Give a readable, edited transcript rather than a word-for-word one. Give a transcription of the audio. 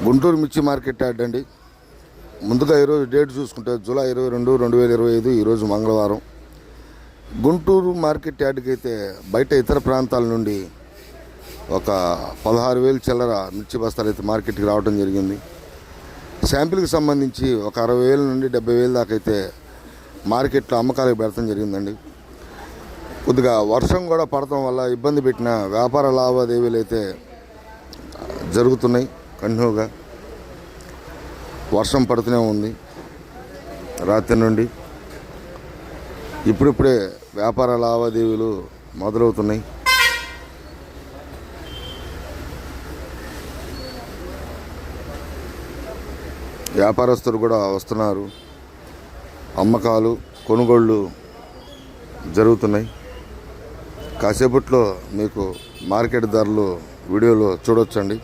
గుంటూరు మిర్చి market yard అండి. ముందుగా ఈరోజు డేట్ చూసుకుంటే జూలై 22, 2025 ఈరోజు మంగళవారం. గుంటూరు మార్కెట్ యార్డ్కి అయితే బయట ఇతర ప్రాంతాల నుండి ఒక 16,000 చిల్లర మిర్చి బస్తాలు అయితే మార్కెట్కి రావడం జరిగింది. శాంపిల్కి సంబంధించి ఒక 60,000 నుండి 70,000 దాకా అయితే మార్కెట్లో అమ్మకాలకు పెడతాం జరిగిందండి. కొద్దిగా వర్షం కూడా పడటం వల్ల ఇబ్బంది పెట్టిన వ్యాపార లావాదేవీలు అయితే జరుగుతున్నాయి. కంటిన్యూగా వర్షం పడుతూనే ఉంది రాత్రి నుండి. ఇప్పుడిప్పుడే వ్యాపార లావాదేవీలు మొదలవుతున్నాయి. వ్యాపారస్తులు కూడా వస్తున్నారు. అమ్మకాలు కొనుగోళ్ళు జరుగుతున్నాయి. కాసేపట్లో మీకు మార్కెట్ ధరలు వీడియోలో చూడొచ్చండి.